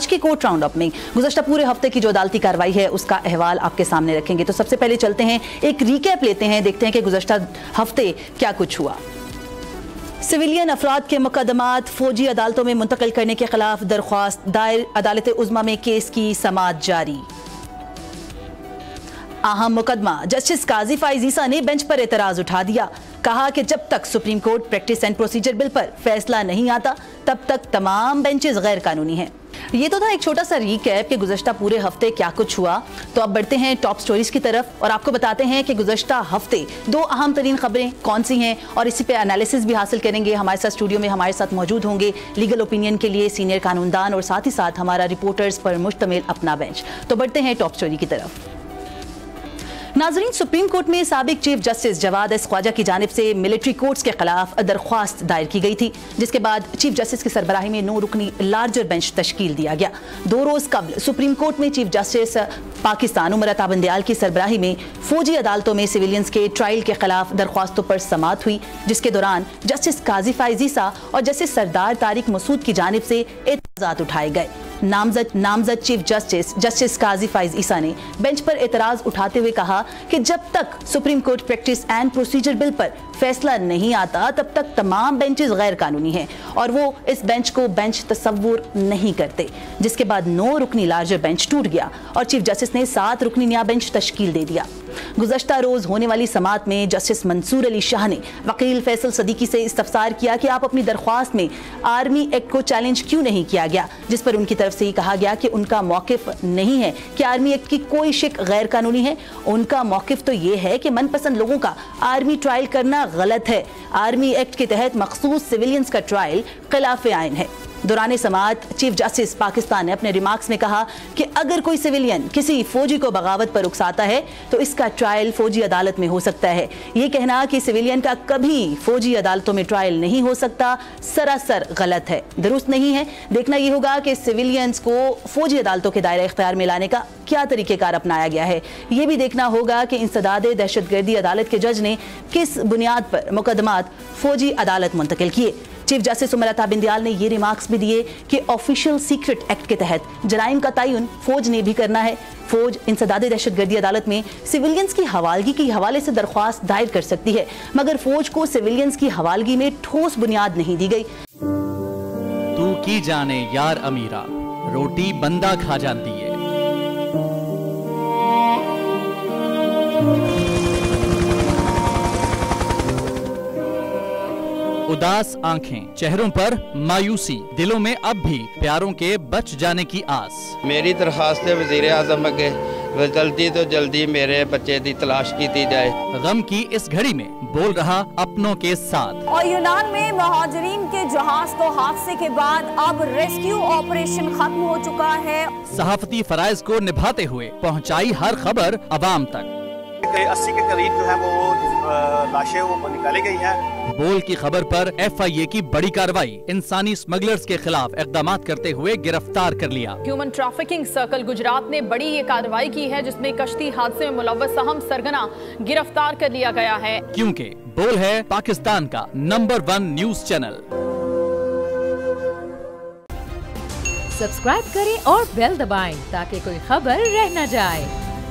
आज के court round up में गुज़श्ता पूरे हफ्ते की जो अदालती कार्रवाई है उसका अहवाल आपके सामने रखेंगे। तो सबसे पहले चलते हैं, एक रिकैप लेते हैं, देखते हैं कि गुज़श्ता हफ्ते क्या कुछ हुआ। सिविलियन अफराद के मुकदमात फौजी अदालतों में मुंतकिल करने के खिलाफ दरख्वास्त दायर, अदालत उज़्मा में केस की समाअत जारी। अहम मुकदमा, जस्टिस काजी फाइज ईसा ने बेंच पर एतराज उठा दिया, कहा कि जब तक supreme court practice and procedure bill पर फैसला नहीं आता तब तक तमाम बेंचेस गैर कानूनी हैं। ये तो था एक छोटा सा रीकैप कि गुज़श्ता पूरे हफ्ते क्या कुछ हुआ। तो अब बढ़ते हैं टॉप स्टोरीज की तरफ और आपको बताते हैं कि गुज़श्ता हफ्ते दो अहम तरीन खबरें कौन सी हैं और इसी पे एनालिसिस भी हासिल करेंगे। हमारे साथ स्टूडियो में हमारे साथ मौजूद होंगे लीगल ओपिनियन के लिए सीनियर कानूनदान और साथ ही साथ हमारा रिपोर्टर्स पर मुश्तमिल अपना बेंच। तो बढ़ते हैं टॉप स्टोरी की तरफ। नाजरीन, सुप्रीम कोर्ट में साबिक chief justice Jawad S Khawaja की जानिब से मिलिट्री कोर्ट्स के खिलाफ दरख्वास्त दायर की गई थी, जिसके बाद चीफ जस्टिस की सरबराही में 9 रुकनी लार्जर बेंच तश्कील दिया गया। 2 रोज कबल सुप्रीम कोर्ट में चीफ जस्टिस पाकिस्तान उमर अता बंदयाल की सरबराही में फौजी अदालतों में सिविलियंस के ट्रायल के खिलाफ दरख्वास्तों पर समाअत हुई, जिसके दौरान जस्टिस काजी फाइज ईसा और जस्टिस सरदार तारिक मसूद की जानिब से एतराज़ात उठाए गए। नामजद चीफ जस्टिस काजी फाइज ईसा ने बेंच पर एतराज उठाते हुए कहा कि जब तक supreme court practice and procedure bill पर फैसला नहीं आता तब तक तमाम बेंचेस गैर कानूनी हैं और वो इस बेंच को बेंच तस्वुर नहीं करते। जिसके बाद 9 रुकनी लार्जर बेंच टूट गया और चीफ जस्टिस ने 7 रुकनी नया बेंच तश्कील दे दिया। गुज़श्ता रोज होने वाली समाअत में जस्टिस मंसूर अली शाह ने वकील फैसल सदीकी से इस्तफसार किया कि आप अपनी दरख्वास्त में आर्मी एक्ट को चैलेंज क्यों नहीं किया गया, जिस पर उनकी तरफ से ही कहा गया कि उनका मौकिफ नहीं है कि आर्मी एक्ट की कोई शिक गैर कानूनी है। उनका मौकिफ तो ये है कि मनपसंद लोगों का आर्मी ट्रायल करना गलत है। आर्मी एक्ट के तहत मखसूस सिविलियंस का ट्रायल खिलाफ आइन है। दौरान समाअत चीफ जस्टिस पाकिस्तान ने अपने रिमार्क्स में कहा कि अगर कोई सिविलियन किसी फौजी को बगावत पर उकसाता है तो इसका ट्रायल फौजी अदालत में हो सकता है। ये कहना कि सिविलियन का कभी फौजी अदालतों में ट्रायल नहीं हो सकता सरासर गलत है, दुरुस्त नहीं है। देखना ये होगा कि सिविलियंस को फौजी अदालतों के दायरे इख्तियार में लाने का क्या तरीक़ेकार अपनाया गया है। ये भी देखना होगा कि इंसदादे दहशतगर्दी अदालत के जज ने किस बुनियाद पर मुकदमात फौजी अदालत मुंतकिल किए। चीफ जस्टिस उमर अता बंदयाल ने ये रिमार्क्स भी दिए कि ऑफिशियल सीक्रेट एक्ट के तहत जराइम का तयन फौज ने भी करना है। फौज इंसदादे दहशतगर्दी अदालत में सिविलियंस की हवालगी के हवाले से दरख्वास्त दायर कर सकती है, मगर फौज को सिविलियंस की हवालगी में ठोस बुनियाद नहीं दी गई। तू की जाने यार अमीरा, रोटी बंदा खा जाती है। उदास आंखें, चेहरों पर मायूसी, दिलों में अब भी प्यारों के बच जाने की आस। मेरी दरखास्त है वज़ीर आज़म अगे जल्दी तो जल्दी मेरे बच्चे की तलाश की जाए। गम की इस घड़ी में बोल रहा अपनों के साथ। और यूनान में महाजरीन के जहाज को हादसे के बाद अब रेस्क्यू ऑपरेशन खत्म हो चुका है। सहाफती फराइज को निभाते हुए पहुंचाई हर खबर अवाम तक। 80 के करीब जो है वो लाशें वो निकाली गई हैं। बोल की खबर पर FIA की बड़ी कार्रवाई, इंसानी स्मगलर्स के खिलाफ इकदाम करते हुए गिरफ्तार कर लिया। ह्यूमन ट्रैफिकिंग सर्कल गुजरात ने बड़ी ये कार्रवाई की है, जिसमें कश्ती हादसे में मुलव्वस अहम सरगना गिरफ्तार कर लिया गया है। क्योंकि बोल है पाकिस्तान का नंबर 1 न्यूज चैनल। सब्सक्राइब करें और बेल दबाएं ताकि कोई खबर रह न जाए।